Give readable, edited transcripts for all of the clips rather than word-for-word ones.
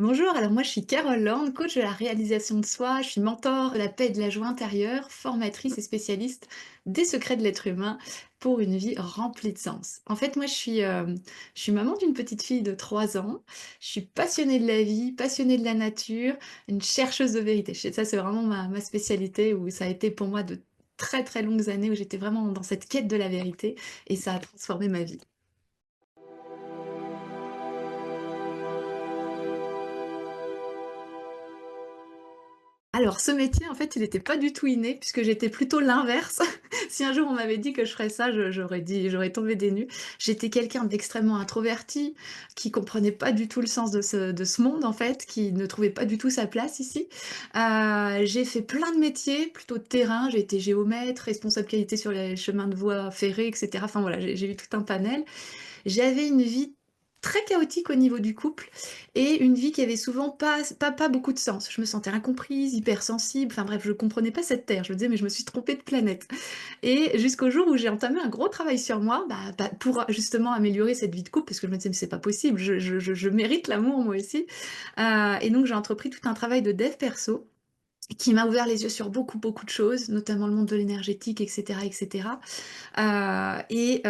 Bonjour, alors moi je suis Carole Land, coach de la réalisation de soi, je suis mentor de la paix et de la joie intérieure, formatrice et spécialiste des secrets de l'être humain pour une vie remplie de sens. En fait, moi je suis maman d'une petite fille de 3 ans, je suis passionnée de la vie, passionnée de la nature, une chercheuse de vérité. Ça, c'est vraiment ma spécialité où ça a été pour moi de très très longues années où j'étais vraiment dans cette quête de la vérité et ça a transformé ma vie. Alors ce métier, en fait, il était pas du tout inné puisque j'étais plutôt l'inverse. Si un jour on m'avait dit que je ferais ça, j'aurais tombé des nues. J'étais quelqu'un d'extrêmement introverti, qui comprenait pas du tout le sens de ce monde, en fait, qui ne trouvait pas du tout sa place ici. J'ai fait plein de métiers, plutôt de terrain. J'ai été géomètre, responsable qualité sur les chemins de voie ferrés et cetera. Enfin voilà, j'ai eu tout un panel. J'avais une vie très chaotique au niveau du couple et une vie qui avait souvent pas beaucoup de sens. Je me sentais incomprise, hypersensible, enfin bref, je comprenais pas cette terre. Je me disais: «Mais je me suis trompée de planète» et jusqu'au jour où j'ai entamé un gros travail sur moi, pour justement améliorer cette vie de couple parce que je me disais: «Mais c'est pas possible, je mérite l'amour moi aussi», et donc j'ai entrepris tout un travail de dev perso qui m'a ouvert les yeux sur beaucoup, beaucoup de choses, notamment le monde de l'énergétique et cetera et cetera. Et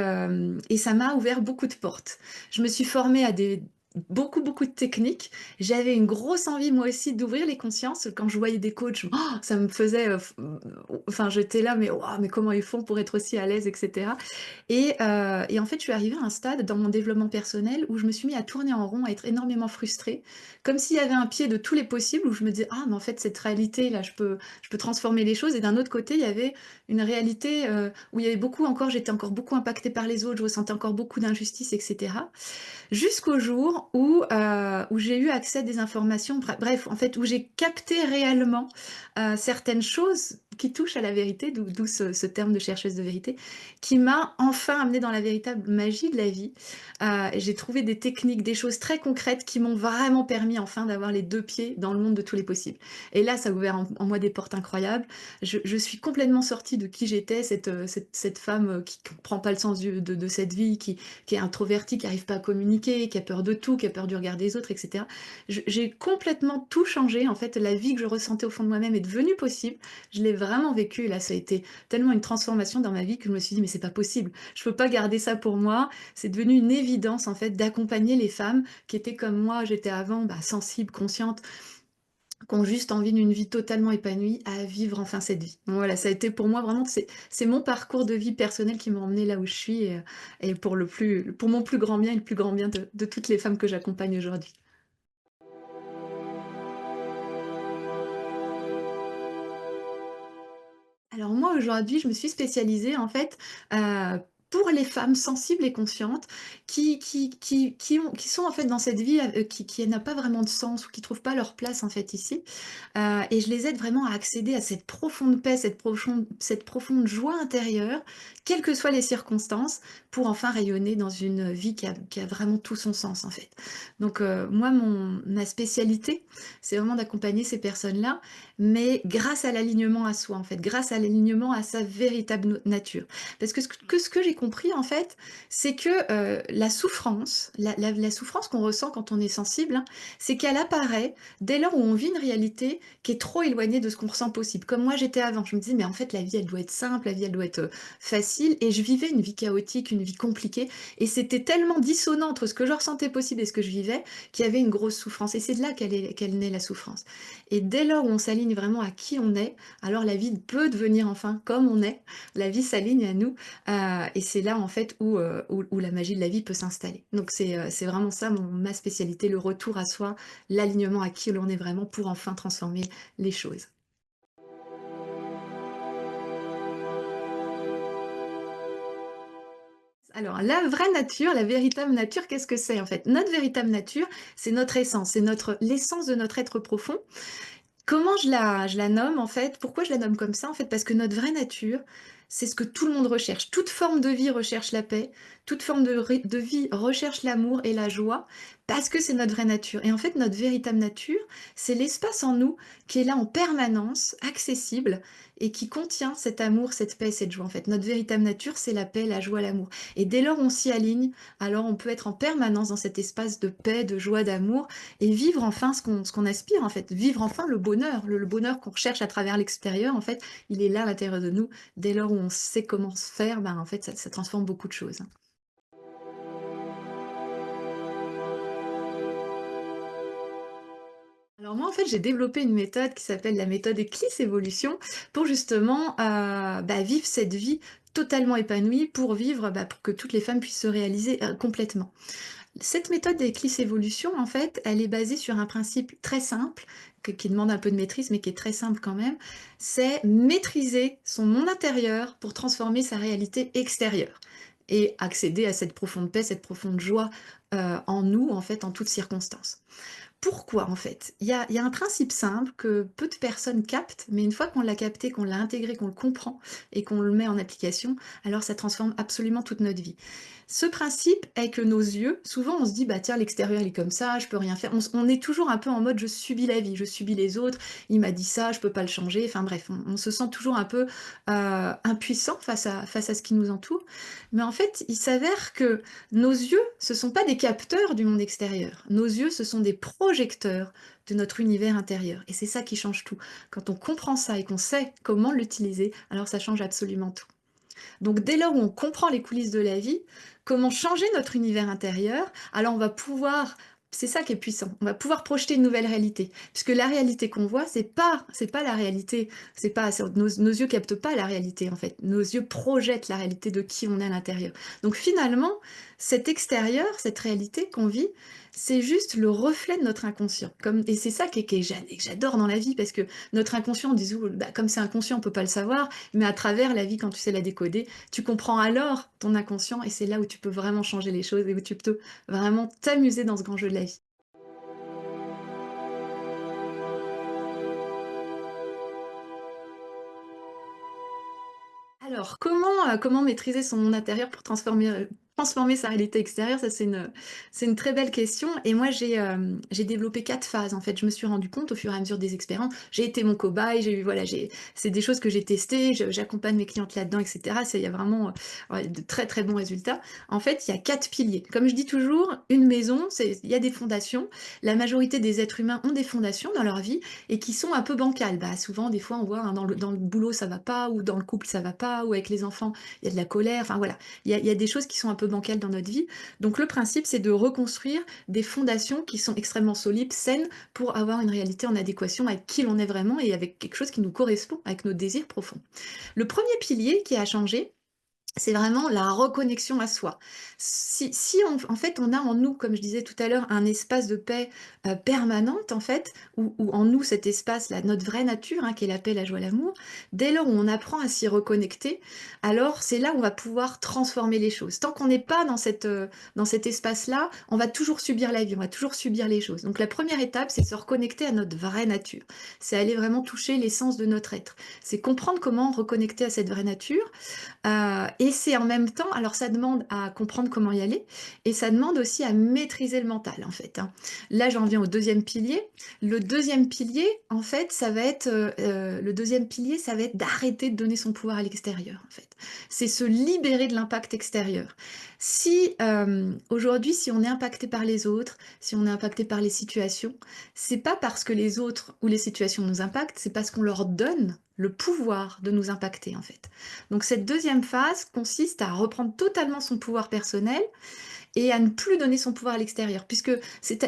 ça m'a ouvert beaucoup de portes. Je me suis formée à des beaucoup, beaucoup de techniques. J'avais une grosse envie moi aussi d'ouvrir les consciences. Quand je voyais des coachs, ça me faisait, enfin j'étais là: «Mais waouh, mais comment ils font pour être aussi à l'aise?» et cetera. Et en fait, je suis arrivée à un stade dans mon développement personnel où je me suis mis à tourner en rond, à être énormément frustrée, comme s'il y avait un pied de tous les possibles où je me disais: «Ah mais en fait cette réalité-là, je peux transformer les choses» et d'un autre côté, il y avait une réalité, où il y avait beaucoup encore j'étais encore beaucoup impactée par les autres, je ressentais encore beaucoup d'injustice et cetera. Jusqu'au jour où j'ai eu accès à des informations, bref, en fait, où j'ai capté réellement, certaines choses qui touchent à la vérité, d'où ce terme de chercheuse de vérité, qui m'a enfin amenée dans la véritable magie de la vie. J'ai trouvé des techniques, des choses très concrètes qui m'ont vraiment permis enfin d'avoir les 2 pieds dans le monde de tous les possibles. Et là, ça a ouvert en moi des portes incroyables. Je suis complètement sortie de qui j'étais, cette femme, qui comprend pas le sens de cette vie, qui est introverti, qui arrive pas à communiquer, qui a peur de tout, qui a peur du regard des autres, et cetera. J'ai complètement tout changé, en fait, la vie que je ressentais au fond de moi-même est devenue possible. Je l'ai vraiment vécue, là, ça a été tellement une transformation dans ma vie que je me suis dit: «Mais c'est pas possible, je peux pas garder ça pour moi». C'est devenu une évidence, en fait, d'accompagner les femmes qui étaient comme moi, j'étais avant, sensibles, conscientes, qui ont juste envie d'une vie totalement épanouie, à vivre enfin cette vie. Donc voilà, ça a été pour moi vraiment c'est mon parcours de vie personnel qui m'a emmenée là où je suis et pour mon plus grand bien et le plus grand bien de toutes les femmes que j'accompagne aujourd'hui. Alors moi, aujourd'hui, je me suis spécialisée en fait, pour les femmes sensibles et conscientes qui sont en fait dans cette vie, qui n'a pas vraiment de sens ou qui trouvent pas leur place en fait ici. Et je les aide vraiment à accéder à cette profonde paix, cette profonde joie intérieure, quelles que soient les circonstances, pour enfin rayonner dans une vie qui a vraiment tout son sens, en fait. Donc, moi, ma spécialité, c'est vraiment d'accompagner ces personnes-là, mais grâce à l'alignement à soi, en fait, grâce à l'alignement à sa véritable nature. Parce que ce que j'ai compris, en fait, c'est que la souffrance, la souffrance qu'on ressent quand on est sensible, hein, c'est qu'elle apparaît dès lors où on vit une réalité qui est trop éloignée de ce qu'on ressent possible. Comme moi j'étais avant, je me disais: «Mais en fait la vie elle doit être simple, la vie elle doit être, facile» et je vivais une vie chaotique, une vie compliquée et c'était tellement dissonant entre ce que je ressentais possible et ce que je vivais, qu'il y avait une grosse souffrance et c'est de là qu'elle naît la souffrance. Et dès lors où on s'aligne vraiment à qui on est, alors la vie peut devenir enfin comme on est, la vie s'aligne à nous, et c'est là en fait où la magie de la vie peut s'installer. Donc c'est vraiment ça ma spécialité, le retour à soi, l'alignement à qui l'on est vraiment pour enfin transformer les choses. Alors, la vraie nature, la véritable nature, qu'est-ce que c'est en fait? Notre véritable nature, c'est notre essence, c'est l'essence de notre être profond. Comment je la nomme en fait? Pourquoi je la nomme comme ça en fait? Parce que notre vraie nature, c'est ce que tout le monde recherche. Toute forme de vie recherche la paix, toute forme de vie recherche l'amour et la joie, parce que c'est notre vraie nature. Et en fait, notre véritable nature, c'est l'espace en nous qui est là en permanence, accessible, et qui contient cet amour, cette paix, cette joie. En fait, notre véritable nature, c'est la paix, la joie, l'amour. Et dès lors où on s'y aligne, alors on peut être en permanence dans cet espace de paix, de joie, d'amour, et vivre enfin ce qu'on aspire, en fait. Vivre enfin le bonheur, le bonheur qu'on recherche à travers l'extérieur, en fait, il est là à l'intérieur de nous. Dès lors où on sait comment se faire, ben, en fait, ça transforme beaucoup de choses, hein. Alors moi, en fait, j'ai développé une méthode qui s'appelle la méthode Eclipse Évolution pour justement, vivre cette vie totalement épanouie, pour vivre, pour que toutes les femmes puissent se réaliser, complètement. Cette méthode d'Eclipse Évolution, en fait, elle est basée sur un principe très simple, qui demande un peu de maîtrise, mais qui est très simple quand même. C'est maîtriser son monde intérieur pour transformer sa réalité extérieure et accéder à cette profonde paix, cette profonde joie, en nous, en fait, en toutes circonstances. Pourquoi en fait? Il y a un principe simple que peu de personnes captent, mais une fois qu'on l'a capté, qu'on l'a intégré, qu'on le comprend et qu'on le met en application, alors ça transforme absolument toute notre vie. Ce principe est que nos yeux, souvent on se dit: «Bah tiens, l'extérieur il est comme ça, je peux rien faire». On est toujours un peu en mode: «Je subis la vie, je subis les autres, il m'a dit ça, je peux pas le changer». Enfin bref, on se sent toujours un peu, impuissant face à ce qui nous entoure. Mais en fait, il s'avère que nos yeux, ce sont pas des capteurs du monde extérieur. Nos yeux, ce sont des projecteurs de notre univers intérieur, et c'est ça qui change tout. Quand on comprend ça et qu'on sait comment l'utiliser, alors ça change absolument tout. Donc dès lors où on comprend les coulisses de la vie, comment changer notre univers intérieur, alors on va pouvoir, c'est ça qui est puissant, on va pouvoir projeter une nouvelle réalité. Puisque la réalité qu'on voit, c'est pas la réalité, nos yeux captent pas la réalité en fait. Nos yeux projettent la réalité de qui on est à l'intérieur. Donc finalement, cet extérieur, cette réalité qu'on vit, c'est juste le reflet de notre inconscient. Et c'est ça que j'adore dans la vie, parce que notre inconscient, on dit, comme c'est inconscient, on peut pas le savoir, mais à travers la vie, quand tu sais la décoder, tu comprends alors ton inconscient, et c'est là où tu peux vraiment changer les choses et où tu peux vraiment t'amuser dans ce grand jeu de la vie. Alors, comment maîtriser son monde intérieur pour transformer sa réalité extérieure? Ça, c'est une très belle question, et moi, j'ai développé 4 phases, en fait. Je me suis rendu compte au fur et à mesure des expériences. J'ai été mon cobaye, j'ai eu voilà, c'est des choses que j'ai testées, j'accompagne mes clientes là-dedans, et cetera. Il y a vraiment, ouais, de très, très bons résultats. En fait, il y a 4 piliers. Comme je dis toujours, une maison, il y a des fondations. La majorité des êtres humains ont des fondations dans leur vie, et qui sont un peu bancales. Souvent, des fois, on voit, hein, dans le boulot, ça va pas, ou dans le couple, ça va pas, ou avec les enfants, il y a de la colère. Enfin voilà, il y a des choses qui sont un peu bancales dans notre vie. Donc le principe, c'est de reconstruire des fondations qui sont extrêmement solides, saines, pour avoir une réalité en adéquation avec qui l'on est vraiment et avec quelque chose qui nous correspond, avec nos désirs profonds. Le premier pilier qui a changé, c'est vraiment la reconnexion à soi. Si en fait, on a en nous, comme je disais tout à l'heure, un espace de paix, permanente en fait, où en nous cet espace-là, notre vraie nature, hein, qui est la paix, la joie, l'amour, dès lors où on apprend à s'y reconnecter, alors c'est là où on va pouvoir transformer les choses. Tant qu'on n'est pas dans cet espace-là, on va toujours subir la vie, on va toujours subir les choses. Donc la première étape, c'est se reconnecter à notre vraie nature. C'est aller vraiment toucher l'essence de notre être. C'est comprendre comment reconnecter à cette vraie nature, et c'est en même temps, alors ça demande à comprendre comment y aller, et ça demande aussi à maîtriser le mental, en fait, hein. Là, j'en viens au deuxième pilier. Le deuxième pilier, en fait, le deuxième pilier, ça va être d'arrêter de donner son pouvoir à l'extérieur, en fait. C'est se libérer de l'impact extérieur. Aujourd'hui, si on est impacté par les autres, si on est impacté par les situations, c'est pas parce que les autres ou les situations nous impactent, c'est parce qu'on leur donne le pouvoir de nous impacter, en fait. Donc cette deuxième phase consiste à reprendre totalement son pouvoir personnel et à ne plus donner son pouvoir à l'extérieur. Puisque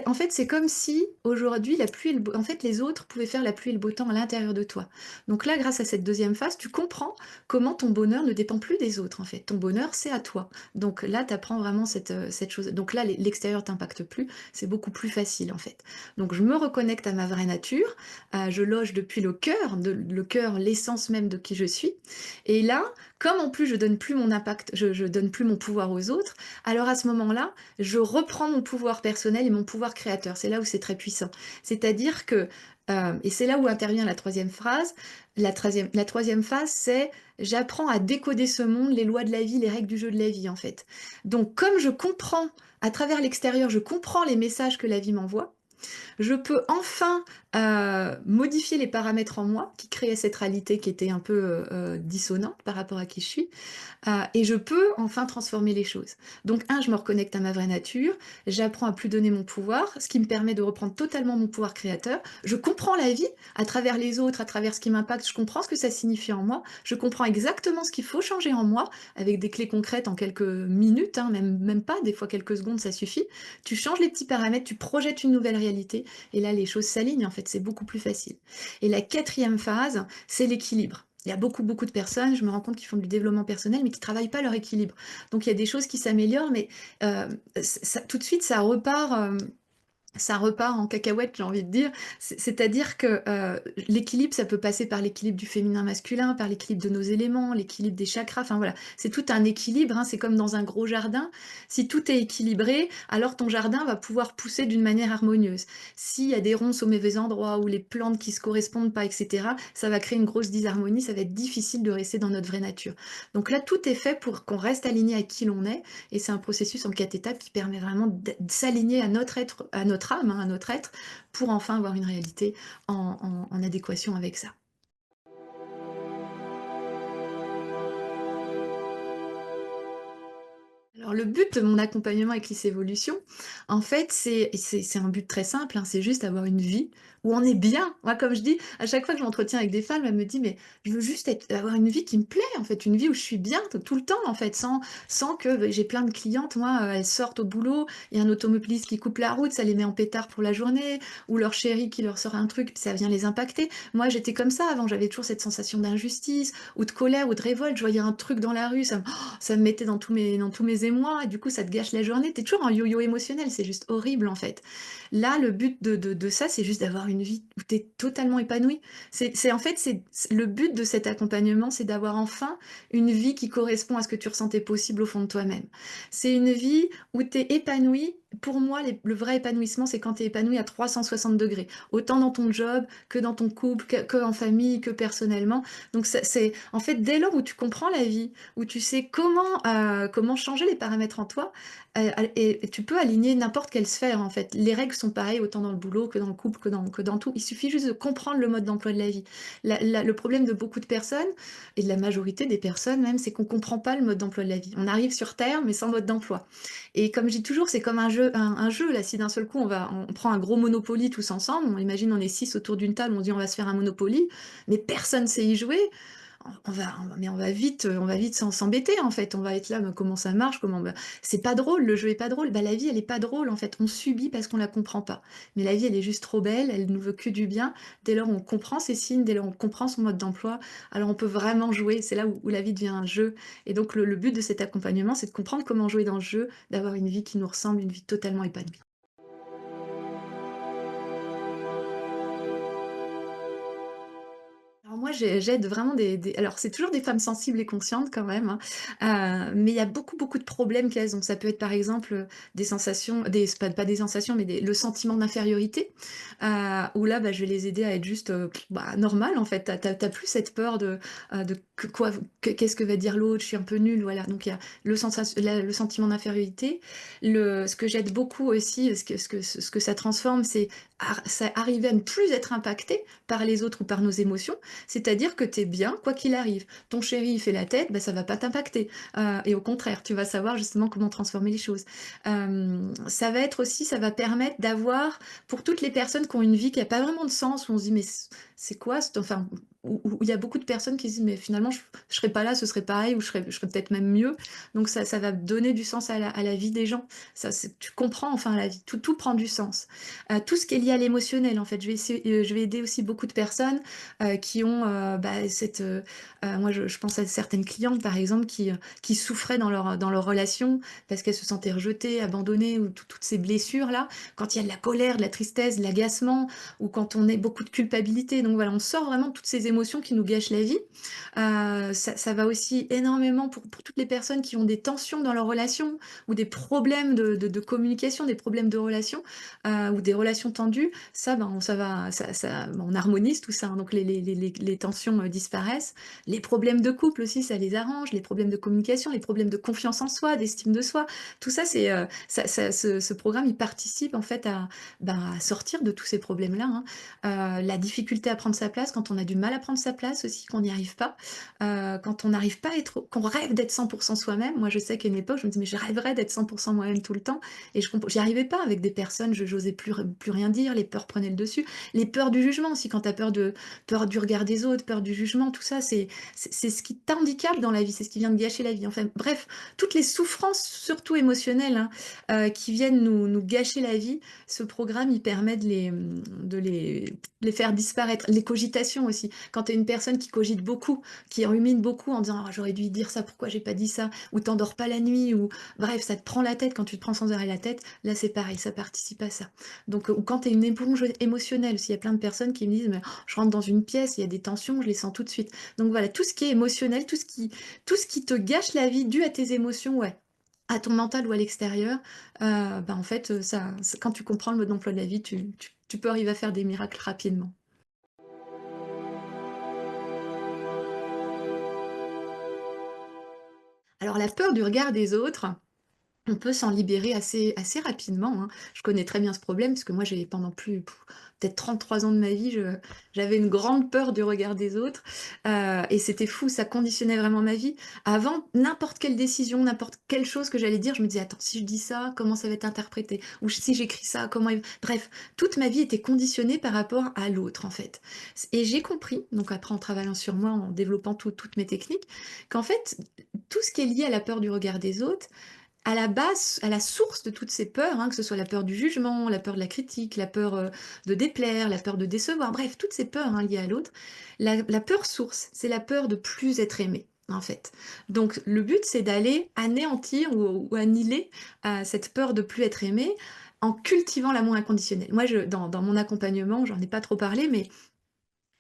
en fait, c'est comme si aujourd'hui, la pluie et en fait, les autres pouvaient faire la pluie et le beau temps à l'intérieur de toi. Donc là, grâce à cette deuxième phase, tu comprends comment ton bonheur ne dépend plus des autres, en fait. Ton bonheur, c'est à toi. Donc là, tu apprends vraiment cette chose. Donc là, l'extérieur t'impacte plus. C'est beaucoup plus facile, en fait. Donc je me reconnecte à ma vraie nature. Je loge depuis le cœur, l'essence même de qui je suis. Et là, comme en plus je donne plus mon impact, je donne plus mon pouvoir aux autres, alors à ce moment-là, je reprends mon pouvoir personnel et mon pouvoir créateur. C'est là où c'est très puissant. C'est-à-dire que, et c'est là où intervient la troisième phrase, La troisième phase, c'est j'apprends à décoder ce monde, les lois de la vie, les règles du jeu de la vie, en fait. Donc, comme je comprends, à travers l'extérieur, je comprends les messages que la vie m'envoie, je peux enfin modifier les paramètres en moi qui créaient cette réalité qui était un peu dissonante par rapport à qui je suis. Et je peux enfin transformer les choses. Donc, je me reconnecte à ma vraie nature, j'apprends à plus donner mon pouvoir, ce qui me permet de reprendre totalement mon pouvoir créateur. Je comprends la vie à travers les autres, à travers ce qui m'impacte, je comprends ce que ça signifie en moi, je comprends exactement ce qu'il faut changer en moi, avec des clés concrètes en quelques minutes, même pas, des fois quelques secondes, ça suffit. Tu changes les petits paramètres, tu projettes une nouvelle réalité, et là, les choses s'alignent, en fait, c'est beaucoup plus facile. Et la quatrième phase, c'est l'équilibre. Il y a beaucoup, beaucoup de personnes, je me rends compte, qui font du développement personnel, mais qui ne travaillent pas leur équilibre. Donc il y a des choses qui s'améliorent, mais tout de suite, ça repart en cacahuète, j'ai envie de dire. C'est-à-dire que l'équilibre, ça peut passer par l'équilibre du féminin-masculin, par l'équilibre de nos éléments, l'équilibre des chakras, enfin voilà, c'est tout un équilibre, c'est comme dans un gros jardin. Si tout est équilibré, alors ton jardin va pouvoir pousser d'une manière harmonieuse. S'il y a des ronces au mauvais endroit, ou les plantes qui se correspondent pas, etc., ça va créer une grosse disharmonie, ça va être difficile de rester dans notre vraie nature. Donc là, tout est fait pour qu'on reste aligné à qui l'on est, et c'est un processus en 4 étapes qui permet vraiment de s'aligner à notre être, à notre âme, à notre être, pour enfin avoir une réalité en adéquation avec ça. Alors le but de mon accompagnement avec Lys Evolution, en fait, c'est un but très simple, c'est juste avoir une vie où on est bien. Moi, comme je dis, à chaque fois que je m'entretiens avec des femmes, elles me disent: «Mais je veux juste avoir une vie qui me plaît, en fait, une vie où je suis bien tout le temps, en fait, sans que» j'ai plein de clientes, moi, elles sortent au boulot, il y a un automobiliste qui coupe la route, ça les met en pétard pour la journée, ou leur chéri qui leur sort un truc, puis ça vient les impacter. Moi, j'étais comme ça avant, j'avais toujours cette sensation d'injustice ou de colère ou de révolte. Je voyais un truc dans la rue, ça me mettait dans tous mes émois, et du coup, ça te gâche la journée. Tu es toujours en yo-yo émotionnel, c'est juste horrible, en fait. Là, le but de ça, c'est juste d'avoir une vie où tu es totalement épanoui. En fait, le but de cet accompagnement, c'est d'avoir enfin une vie qui correspond à ce que tu ressentais possible au fond de toi-même. C'est une vie où tu es épanoui. Pour moi, le vrai épanouissement, c'est quand tu es épanoui à 360 degrés. Autant dans ton job, que dans ton couple, que en famille, que personnellement. Donc, en fait, dès lors où tu comprends la vie, où tu sais comment changer les paramètres en toi, et tu peux aligner n'importe quelle sphère, en fait. Les règles sont pareilles autant dans le boulot que dans le couple, que dans tout. Il suffit juste de comprendre le mode d'emploi de la vie. Le problème de beaucoup de personnes, et de la majorité des personnes même, c'est qu'on ne comprend pas le mode d'emploi de la vie. On arrive sur Terre, mais sans mode d'emploi. Et comme je dis toujours, c'est comme un jeu là. Si d'un seul coup on prend un gros Monopoly tous ensemble, on imagine on est 6 autour d'une table, on dit on va se faire un Monopoly, mais personne sait y jouer. On va vite s'embêter, en fait. On va être là, mais comment ça marche? C'est pas drôle, le jeu est pas drôle. Bah, la vie, elle est pas drôle, en fait. On subit parce qu'on la comprend pas. Mais la vie, elle est juste trop belle, elle nous veut que du bien. Dès lors où on comprend ses signes, dès lors où on comprend son mode d'emploi, alors on peut vraiment jouer. C'est là où la vie devient un jeu. Et donc, le but de cet accompagnement, c'est de comprendre comment jouer dans le jeu, d'avoir une vie qui nous ressemble, une vie totalement épanouie. Alors moi, j'aide vraiment alors c'est toujours des femmes sensibles et conscientes quand même, mais il y a beaucoup, beaucoup de problèmes qu'elles ont. Ça peut être par exemple, des sensations, pas des sensations, mais le sentiment d'infériorité, où là, bah, je vais les aider à être juste, bah, normales en fait. Tu as plus cette peur de qu'est-ce que va dire l'autre? Je suis un peu nulle, voilà. Donc il y a le sentiment d'infériorité. Ce que j'aide beaucoup aussi, ce que ça transforme, c'est arriver à ne plus être impacté par les autres ou par nos émotions. C'est-à-dire que tu es bien quoi qu'il arrive. Ton chéri, il fait la tête, bah, ça va pas t'impacter, et au contraire, tu vas savoir justement comment transformer les choses. Ça va être aussi ça va permettre d'avoir, pour toutes les personnes qui ont une vie qui a pas vraiment de sens, où on se dit: «Mais c'est quoi cette», enfin, où il y a beaucoup de personnes qui se disent: «Mais finalement je serais pas là, ce serait pareil, ou je serais peut-être même mieux». Donc ça va donner du sens à la vie des gens. Tu comprends enfin la vie, tout prend du sens. Tout ce qui est lié à l'émotionnel, en fait. Je vais aider aussi beaucoup de personnes qui ont, bah, moi je pense à certaines clientes par exemple qui souffraient dans leur relation parce qu'elles se sentaient rejetées, abandonnées, ou toutes ces blessures-là. Quand il y a de la colère, de la tristesse, de l'agacement, ou quand on est beaucoup de culpabilité. Donc Donc voilà, on sort vraiment de toutes ces émotions qui nous gâchent la vie. Ça va aussi énormément pour toutes les personnes qui ont des tensions dans leurs relations ou des problèmes de communication, des problèmes de relations, ou des relations tendues. Ça, ben, ça va ça on harmonise tout ça, hein, donc les tensions, disparaissent. Les problèmes de couple aussi, ça les arrange, les problèmes de communication, les problèmes de confiance en soi, d'estime de soi. Tout ça, c'est, ce programme, il participe en fait à sortir de tous ces problèmes-là, hein. La difficulté à prendre sa place, quand on a du mal à prendre sa place aussi, qu'on n'y arrive pas, quand on n'arrive pas à être qu'on rêve d'être 100 soi-même. Moi, je sais qu'à une époque, je me dis: «Mais je rêverais d'être 100 moi-même tout le temps», et j'y arrivais pas avec des personnes, je j'osais plus rien dire, les peurs prenaient le dessus. Les peurs du jugement aussi, quand tu as peur du regard des autres, peur du jugement, tout ça, c'est ce qui t'handicape dans la vie, c'est ce qui vient de gâcher la vie. Enfin bref, toutes les souffrances, surtout émotionnelles, hein, qui viennent nous gâcher la vie, ce programme, il permet de les faire disparaître. Les cogitations aussi. Quand tu es une personne qui cogite beaucoup, qui rumine beaucoup en disant: «Ah, j'aurais dû dire ça, pourquoi j'ai pas dit ça?» ou t'endors pas la nuit, ou bref, ça te prend la tête, quand tu te prends sans arrêt la tête, là c'est pareil, ça participe à ça. Donc, ou quand tu es une éponge émotionnelle aussi, il y a plein de personnes qui me disent: «Mais je rentre dans une pièce, il y a des tensions, je les sens tout de suite». Donc voilà, tout ce qui est émotionnel, tout ce qui te gâche la vie dû à tes émotions, ouais, à ton mental ou à l'extérieur, bah, en fait, quand tu comprends le mode d'emploi de la vie, tu peux arriver à faire des miracles rapidement. Alors la peur du regard des autres, on peut s'en libérer assez rapidement, hein. Je connais très bien ce problème parce que moi j'ai pendant peut-être 33 ans de ma vie, j'avais une grande peur du regard des autres, et c'était fou, ça conditionnait vraiment ma vie. Avant, n'importe quelle décision, n'importe quelle chose que j'allais dire, je me disais: «Attends, si je dis ça, comment ça va être interprété? Ou si j'écris ça, comment il» bref, toute ma vie était conditionnée par rapport à l'autre, en fait. Et j'ai compris, donc après en travaillant sur moi, en développant toutes mes techniques, qu'en fait, tout ce qui est lié à la peur du regard des autres, à la base, à la source de toutes ces peurs, hein, que ce soit la peur du jugement, la peur de la critique, la peur, de déplaire, la peur de décevoir, bref, toutes ces peurs, hein, liées à l'autre. La peur source, c'est la peur de plus être aimé, en fait. Donc le but, c'est d'aller anéantir ou annihiler, cette peur de plus être aimé en cultivant l'amour inconditionnel. Moi, dans mon accompagnement, j'en ai pas trop parlé, mais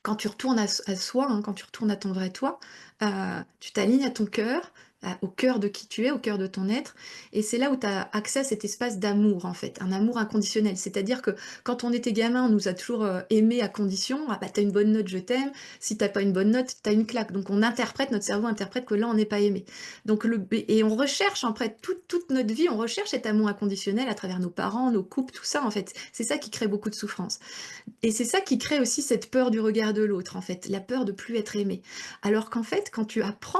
quand tu retournes à soi, hein, quand tu retournes à ton vrai toi, tu t'alignes à ton cœur, au cœur de qui tu es, au cœur de ton être, et c'est là où tu as accès à cet espace d'amour, en fait, un amour inconditionnel. C'est-à-dire que quand on était gamin, on nous a toujours, aimés à condition: «Ah bah, tu une bonne note, je t'aime. Si t'as pas une bonne note, t'as une claque». Donc on interprète, notre cerveau interprète que là, on n'est pas aimé. Donc et on recherche, après toute notre vie, on recherche cet amour inconditionnel à travers nos parents, nos couples, tout ça, en fait. C'est ça qui crée beaucoup de souffrance. Et c'est ça qui crée aussi cette peur du regard de l'autre, en fait, la peur de plus être aimé. Alors qu'en fait, quand tu apprends,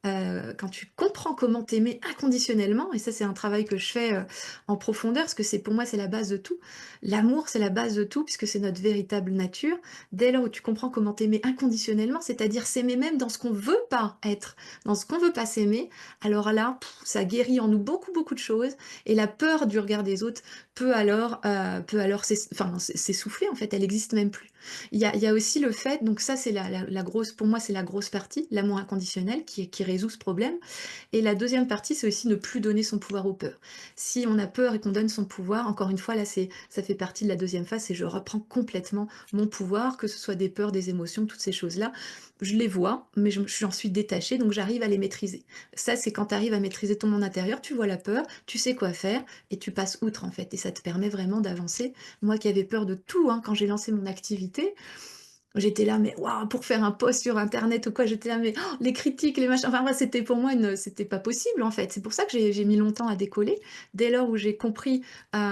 quand tu comprends comment t'aimer inconditionnellement, et ça c'est un travail que je fais, en profondeur, parce que pour moi c'est la base de tout. L'amour, c'est la base de tout puisque c'est notre véritable nature. Dès lors où tu comprends comment t'aimer inconditionnellement, c'est-à-dire s'aimer même dans ce qu'on veut pas être, dans ce qu'on veut pas s'aimer, alors là, ça guérit en nous beaucoup, beaucoup de choses, et la peur du regard des autres peut alors s'essouffler, en fait, elle existe même plus. Il y a aussi le fait, donc ça c'est la grosse, pour moi c'est la grosse partie, l'amour inconditionnel qui résout ce problème, et la deuxième partie, c'est aussi ne plus donner son pouvoir aux peurs. Si on a peur et qu'on donne son pouvoir, encore une fois là, ça fait partie de la deuxième phase, c'est je reprends complètement mon pouvoir, que ce soit des peurs, des émotions, toutes ces choses-là. Je les vois, mais j'en suis détachée, donc j'arrive à les maîtriser. Ça, c'est quand tu arrives à maîtriser ton monde intérieur, tu vois la peur, tu sais quoi faire, et tu passes outre, en fait, et ça te permet vraiment d'avancer. Moi qui avais peur de tout, hein, quand j'ai lancé mon activité, j'étais là, mais waouh, pour faire un post sur internet ou quoi, j'étais là, mais les critiques, les machins, enfin moi, c'était pour moi c'était pas possible, en fait. C'est pour ça que j'ai mis longtemps à décoller. Dès lors où j'ai compris,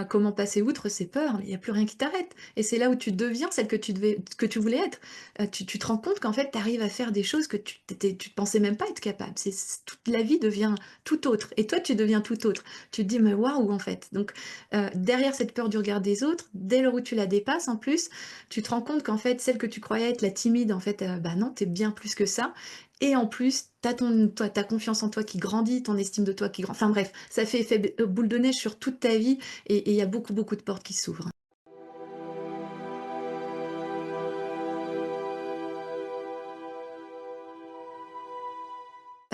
comment passer outre ces peurs, il y a plus rien qui t'arrête, et c'est là où tu deviens celle que tu voulais être. Tu te rends compte qu'en fait, tu arrives à faire des choses que tu te pensais même pas être capable. Toute la vie devient tout autre, et toi, tu deviens tout autre. Tu te dis: «Mais waouh», en fait. Donc, derrière cette peur du regard des autres, dès lors où tu la dépasses, en plus, tu te rends compte qu'en fait, celle que tu croyais être la timide, en fait, bah non, tu es bien plus que ça, et en plus, tu as ta confiance en toi qui grandit, ton estime de toi qui grandit. Enfin bref, ça fait effet boule de neige sur toute ta vie, et il y a beaucoup, beaucoup de portes qui s'ouvrent.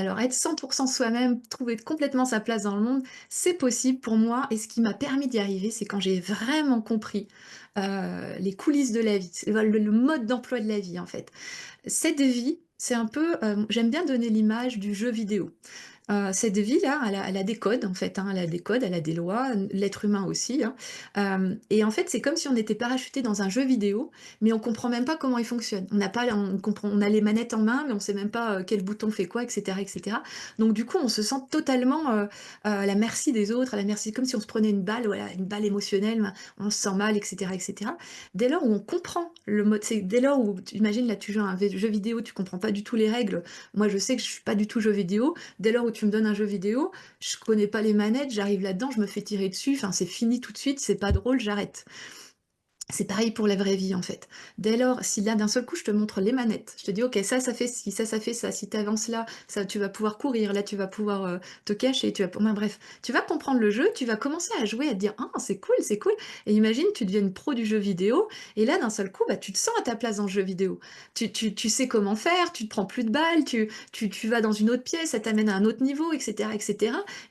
Alors être 100 soi-même, trouver complètement sa place dans le monde, c'est possible pour moi et ce qui m'a permis d'y arriver, c'est quand j'ai vraiment compris, les coulisses de la vie, c'est le mode d'emploi de la vie, en fait. Cette vie, c'est un peu, j'aime bien donner l'image du jeu vidéo. Cette vie-là, elle a des codes en fait, hein, elle a des codes, elle a des lois, l'être humain aussi, hein. Et en fait, c'est comme si on était parachuté dans un jeu vidéo, mais on comprend même pas comment il fonctionne. On a les manettes en main, mais on sait même pas, quel bouton fait quoi et cetera et cetera. Donc du coup, on se sent totalement, à la merci des autres, à la merci comme si on se prenait une balle, voilà, une balle émotionnelle, on se sent mal et cetera et cetera. Dès lors où on comprend le mode, c'est dès lors où tu imagines là, tu joues à un jeu vidéo, tu comprends pas du tout les règles. Moi, je sais que je suis pas du tout jeu vidéo. Dès lors où tu me donnes un jeu vidéo, je connais pas les manettes, j'arrive là-dedans, je me fais tirer dessus, enfin c'est fini tout de suite, c'est pas drôle, j'arrête. C'est pareil pour la vraie vie, en fait. Dès lors, si là, d'un seul coup, je te montre les manettes, je te dis: «OK, ça fait ci, ça fait ça. Si tu avances là, ça tu vas pouvoir courir, là, tu vas pouvoir, te cacher, tu vas pou» enfin bref, tu vas comprendre le jeu, tu vas commencer à jouer, à te dire: «Ah, c'est cool» et imagine, tu deviens une pro du jeu vidéo et là, d'un seul coup, bah, tu te sens à ta place dans le jeu vidéo. Tu sais comment faire, tu te prends plus de balles, tu vas dans une autre pièce, ça t'amène à un autre niveau et cetera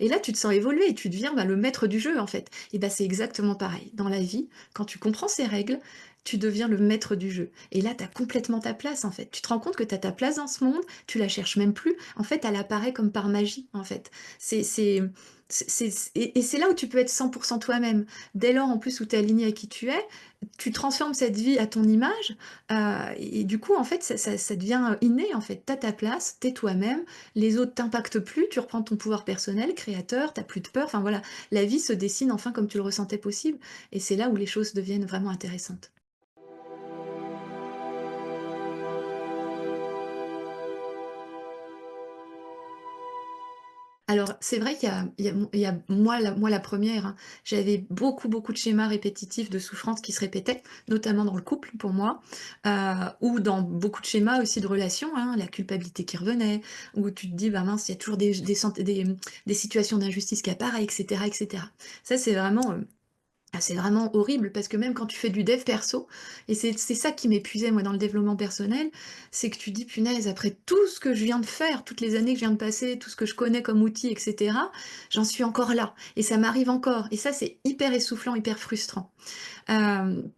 et là, tu te sens évoluer et tu deviens, bah, le maître du jeu, en fait et bah, c'est exactement pareil. Dans la vie, quand tu comprends ces règles, tu deviens le maître du jeu. Et là, tu as complètement ta place, en fait. Tu te rends compte que tu as ta place dans ce monde, tu la cherches même plus. En fait, elle apparaît comme par magie, en fait. C'est, c'est, et c'est là où tu peux être 100 toi-même. Dès lors, en plus, où tu es aligné à qui tu es, tu transformes cette vie à ton image. Et du coup, en fait, ça devient inné, en fait. Tu as ta place, tu es toi-même. Les autres t'impactent plus. Tu reprends ton pouvoir personnel, créateur, tu plus de peur. Enfin, voilà, la vie se dessine enfin comme tu le ressentais possible. Et c'est là où les choses deviennent vraiment intéressantes. Alors, c'est vrai qu'il y a moi la première, hein, j'avais beaucoup, beaucoup de schémas répétitifs de souffrance qui se répétaient, notamment dans le couple pour moi, ou dans beaucoup de schémas aussi de relations, hein, la culpabilité qui revenait, où tu te dis: «Bah mince, il y a toujours des situations d'injustice qui apparaissent» et cetera et cetera. Ça, c'est vraiment horrible parce que même quand tu fais du dev perso et c'est ça qui m'épuisait moi dans le développement personnel, c'est que tu dis: «Punaise, après tout ce que je viens de faire, toutes les années que je viens de passer, tout ce que je connais comme outil et cetera, j'en suis encore là et ça m'arrive encore» et ça, c'est hyper essoufflant, hyper frustrant.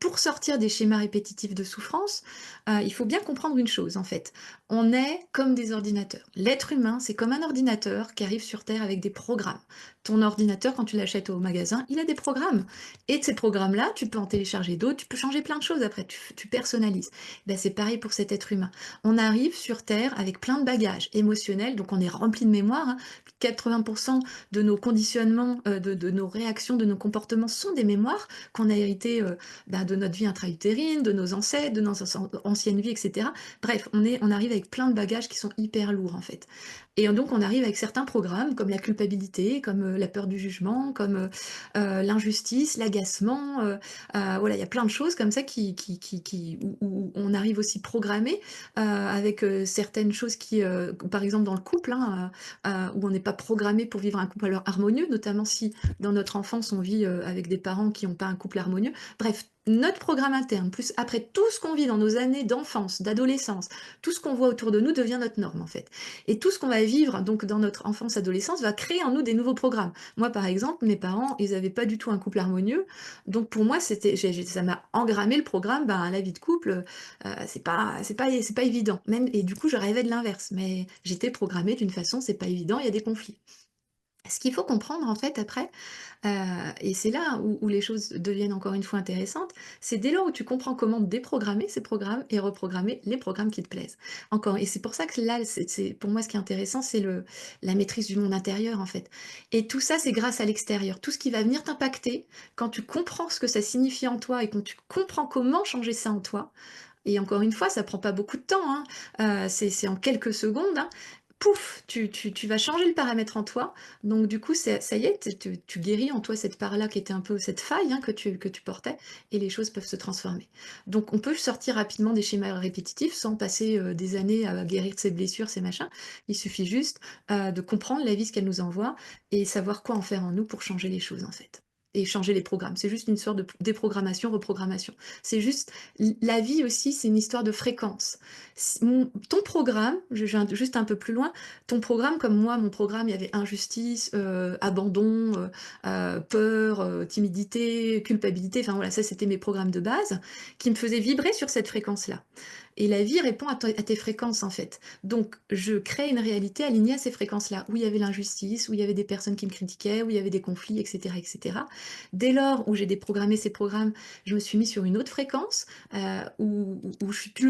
Pour sortir des schémas répétitifs de souffrance, il faut bien comprendre une chose, en fait. On est comme des ordinateurs. L'être humain, c'est comme un ordinateur qui arrive sur terre avec des programmes. Ton ordinateur, quand tu l'achètes au magasin, il a des programmes et de ces programmes-là, tu peux en télécharger d'autres, tu peux changer plein de choses après, tu personnalises. Ben, c'est pareil pour cet être humain. On arrive sur terre avec plein de bagages émotionnels, donc on est rempli de mémoire, hein. 80 de nos conditionnements, de nos réactions, de nos comportements sont des mémoires qu'on a hérité, bah, de notre vie intra-utérine, de nos ancêtres, de nos anciennes vies et cetera. Bref, on arrive avec plein de bagages qui sont hyper lourds, en fait et donc on arrive avec certains programmes comme la culpabilité, comme, la peur du jugement, comme, l'injustice, l'agacement, voilà, il y a plein de choses comme ça où on arrive aussi programmé, avec, certaines choses par exemple dans le couple, hein, où on n'est pas programmé pour vivre un couple alors harmonieux, notamment si dans notre enfance, on vit, avec des parents qui n'ont pas un couple harmonieux. Bref, notre programme interne, plus après tout ce qu'on vit dans nos années d'enfance, d'adolescence, tout ce qu'on voit autour de nous devient notre norme, en fait. Et tout ce qu'on va vivre donc dans notre enfance, adolescence va créer en nous des nouveaux programmes. Moi, par exemple, mes parents, ils avaient pas du tout un couple harmonieux, donc pour moi, c'était ça m'a engrammé le programme, ben, la vie de couple, c'est pas évident. Même et du coup, je rêvais de l'inverse, mais j'étais programmée d'une façon, c'est pas évident, il y a des conflits. Ce qu'il faut comprendre en fait après, heu et c'est là où les choses deviennent encore une fois intéressantes, c'est dès lors où tu comprends comment déprogrammer ces programmes et reprogrammer les programmes qui te plaisent. Encore et c'est pour ça que là, c'est pour moi ce qui est intéressant, c'est la maîtrise du monde intérieur en fait et tout ça, c'est grâce à l'extérieur. Tout ce qui va venir t'impacter, quand tu comprends ce que ça signifie en toi et quand tu comprends comment changer ça en toi et encore une fois, ça prend pas beaucoup de temps, hein, c'est en quelques secondes, hein. Pouf! Tu vas changer le paramètre en toi, donc du coup, ça y est, tu guéris en toi cette part-là qui était un peu cette faille, hein, que tu portais et les choses peuvent se transformer. Donc on peut sortir rapidement des schémas répétitifs sans passer, des années à guérir de ses blessures, ses machins. Il suffit juste, de comprendre la vie, ce qu'elle nous envoie et savoir quoi en faire en nous pour changer les choses, en fait. et changer les programmes. C'est juste une histoire de déprogrammation, reprogrammation. C'est juste la vie aussi, c'est une histoire de fréquence. Ton programme, je viens juste un peu plus loin, ton programme, comme moi, mon programme, il y avait injustice, abandon, peur, timidité, culpabilité, enfin voilà, ça c'était mes programmes de base qui me faisaient vibrer sur cette fréquence-là. Et la vie répond à tes fréquences en fait. Donc je crée une réalité alignée à ces fréquences-là, où il y avait l'injustice, où il y avait des personnes qui me critiquaient, où il y avait des conflits, etc. etc. Dès lors où j'ai déprogrammé ces programmes, je me suis mis sur une autre fréquence, où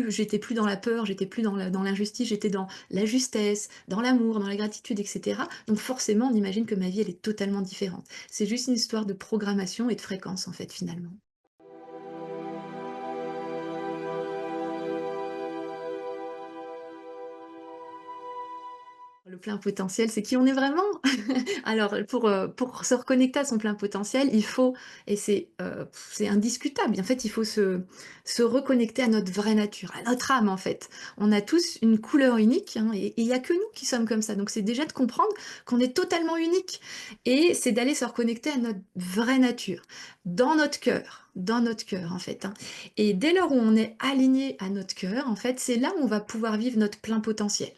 j'étais plus dans la peur, j'étais plus dans l'injustice, j'étais dans la justesse, dans l'amour, dans la gratitude, etc. Donc forcément, on imagine que ma vie, elle est totalement différente. C'est juste une histoire de programmation et de fréquence, en fait, finalement. Le plein potentiel, c'est qui on est vraiment. Alors, pour se reconnecter à son plein potentiel, il faut et c'est indiscutable, en fait, il faut se reconnecter à notre vraie nature, à notre âme, en fait. On a tous une couleur unique, hein, et il y a que nous qui sommes comme ça. Donc c'est déjà de comprendre qu'on est totalement unique et c'est d'aller se reconnecter à notre vraie nature, dans notre cœur, en fait, hein. Et dès lors où on est aligné à notre cœur, en fait, c'est là où on va pouvoir vivre notre plein potentiel.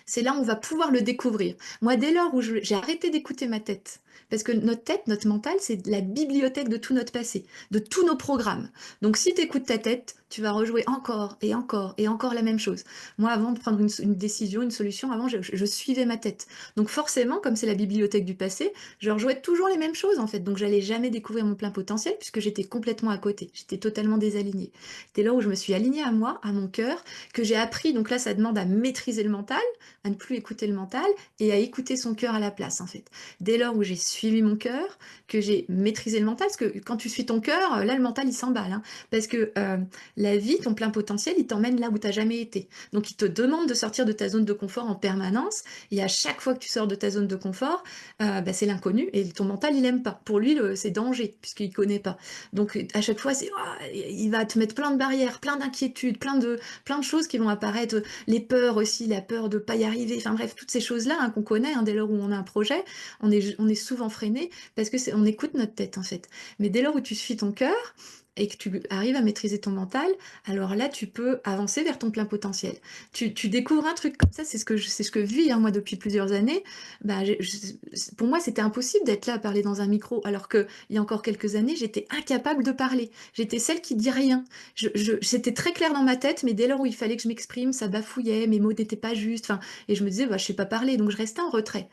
C'est là où on va pouvoir le découvrir. Moi, dès lors où j'ai arrêté d'écouter ma tête, parce que notre tête, notre mental, c'est la bibliothèque de tout notre passé, de tous nos programmes. Donc si tu écoutes ta tête, tu vas rejouer encore et encore et encore la même chose. Moi, avant de prendre une décision, une solution, avant, je suivais ma tête. Donc forcément, comme c'est la bibliothèque du passé, je rejouais toujours les mêmes choses en fait. Donc j'allais jamais découvrir mon plein potentiel puisque j'étais complètement à côté. J'étais totalement désalignée. Dès lors où je me suis alignée à moi, à mon cœur, que j'ai appris, donc là ça demande à maîtriser le mental, à ne plus écouter le mental et à écouter son cœur à la place, en fait. Dès lors où j'ai suivi mon cœur, que j'ai maîtrisé le mental, parce que quand tu suis ton cœur, là, le mental, il s'emballe, hein, parce que la vie, ton plein potentiel, il t'emmène là où tu n'as jamais été. Donc, il te demande de sortir de ta zone de confort en permanence, et à chaque fois que tu sors de ta zone de confort, bah, c'est l'inconnu, et ton mental, il aime pas. Pour lui, c'est danger, puisqu'il connaît pas. Donc, à chaque fois, il va te mettre plein de barrières, plein d'inquiétudes, plein de choses qui vont apparaître, les peurs aussi, la peur de pas y arriver, enfin bref, toutes ces choses-là, hein, qu'on connaît, hein, dès lors où on a un projet, on est souvent freiné parce que on écoute notre tête en fait. Mais dès lors où tu suis ton cœur et que tu arrives à maîtriser ton mental, alors là, tu peux avancer vers ton plein potentiel. Tu découvres un truc comme ça, c'est ce que je vis, hein, moi depuis plusieurs années. Bah, pour moi, c'était impossible d'être là à parler dans un micro, alors que il y a encore quelques années, j'étais incapable de parler. J'étais celle qui dit rien. C'était très clair dans ma tête, mais dès lors où il fallait que je m'exprime, ça bafouillait, mes mots n'étaient pas justes, enfin, et je me disais, bah, je sais pas parler, donc je restais en retrait.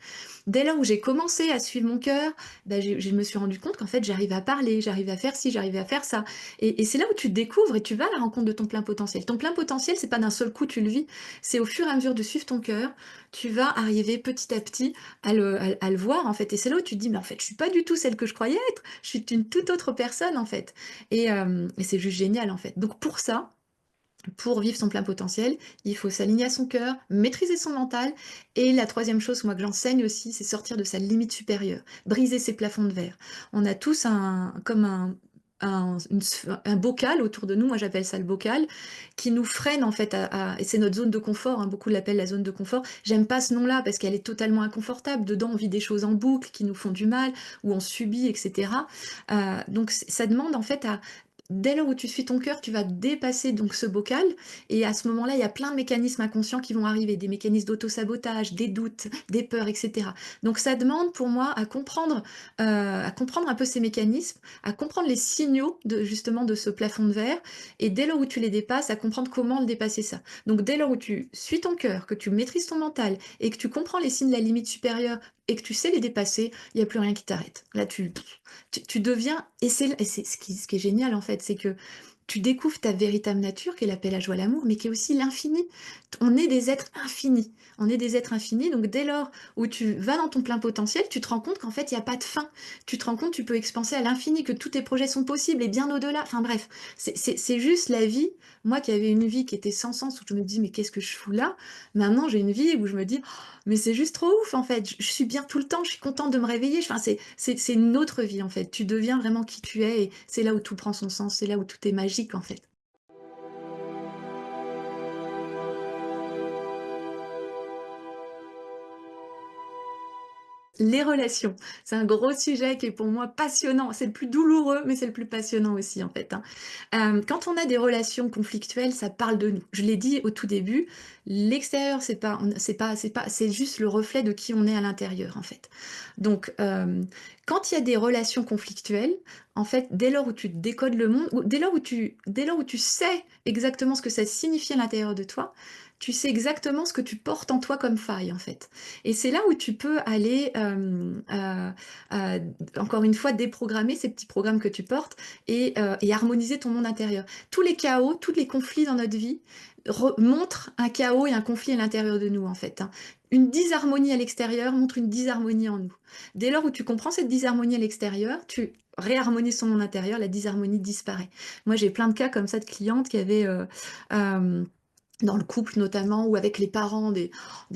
Dès lors où j'ai commencé à suivre mon cœur, bah, je me suis rendu compte qu'en fait, j'arrivais à parler, j'arrivais à faire ci, j'arrivais à faire ça. Et c'est là où tu découvres et tu vas à la rencontre de ton plein potentiel. Ton plein potentiel, c'est pas d'un seul coup, tu le vis, c'est au fur et à mesure de suivre ton cœur, tu vas arriver petit à petit à le voir, en fait. Et c'est là où tu te dis, mais en fait, je suis pas du tout celle que je croyais être, je suis une toute autre personne, en fait. Et c'est juste génial, en fait. Donc pour ça, pour vivre son plein potentiel, il faut s'aligner à son cœur, maîtriser son mental et la troisième chose, moi, que j'enseigne aussi, c'est sortir de sa limite supérieure, briser ses plafonds de verre. On a tous comme un bocal autour de nous, moi j'appelle ça le bocal, qui nous freine en fait et c'est notre zone de confort, hein, beaucoup l'appellent la zone de confort. J'aime pas ce nom-là parce qu'elle est totalement inconfortable. Dedans, on vit des choses en boucle qui nous font du mal, ou on subit, etc. Donc ça demande en fait dès lors où tu suis ton cœur, tu vas dépasser donc ce bocal et à ce moment-là, il y a plein de mécanismes inconscients qui vont arriver, des mécanismes d'auto-sabotage, des doutes, des peurs, etc. Donc ça demande pour moi à comprendre un peu ces mécanismes, à comprendre les signaux de justement de ce plafond de verre et dès lors où tu les dépasses, à comprendre comment le dépasser ça. Donc dès lors où tu suis ton cœur, que tu maîtrises ton mental et que tu comprends les signes de la limite supérieure et que tu sais les dépasser, il n'y a plus rien qui t'arrête. Là, tu deviens, et c'est ce qui est génial en fait, c'est que tu découvres ta véritable nature, qui est la paix, la joie, l'amour, mais qui est aussi l'infini. On est des êtres infinis. On est des êtres infinis, donc dès lors où tu vas dans ton plein potentiel, tu te rends compte qu'en fait, il n'y a pas de fin. Tu te rends compte, tu peux expanser à l'infini, que tous tes projets sont possibles et bien au-delà. Enfin bref, c'est juste la vie. Moi qui avais une vie qui était sans sens, où je me dis, mais qu'est-ce que je fous là? Maintenant, j'ai une vie où je me dis, mais c'est juste trop ouf en fait. Je suis bien tout le temps, je suis contente de me réveiller. Enfin, c'est une autre vie en fait. Tu deviens vraiment qui tu es et c'est là où tout prend son sens, c'est là où tout est magique en fait. Les relations, c'est un gros sujet qui est pour moi passionnant. C'est le plus douloureux, mais c'est le plus passionnant aussi, en fait, hein. Quand on a des relations conflictuelles, ça parle de nous. Je l'ai dit au tout début, l'extérieur, c'est juste le reflet de qui on est à l'intérieur, en fait. Donc, quand il y a des relations conflictuelles, en fait, dès lors où tu décodes le monde, ou dès lors où tu sais exactement ce que ça signifie à l'intérieur de toi, tu sais exactement ce que tu portes en toi comme faille, en fait. Et c'est là où tu peux aller, encore une fois, déprogrammer ces petits programmes que tu portes et harmoniser ton monde intérieur. Tous les chaos, tous les conflits dans notre vie montrent un chaos et un conflit à l'intérieur de nous, en fait, hein. Une disharmonie à l'extérieur montre une disharmonie en nous. Dès lors où tu comprends cette disharmonie à l'extérieur, tu réharmonises son monde intérieur, la disharmonie disparaît. Moi, j'ai plein de cas comme ça de clientes qui avaient euh, dans le couple notamment, ou avec les parents, des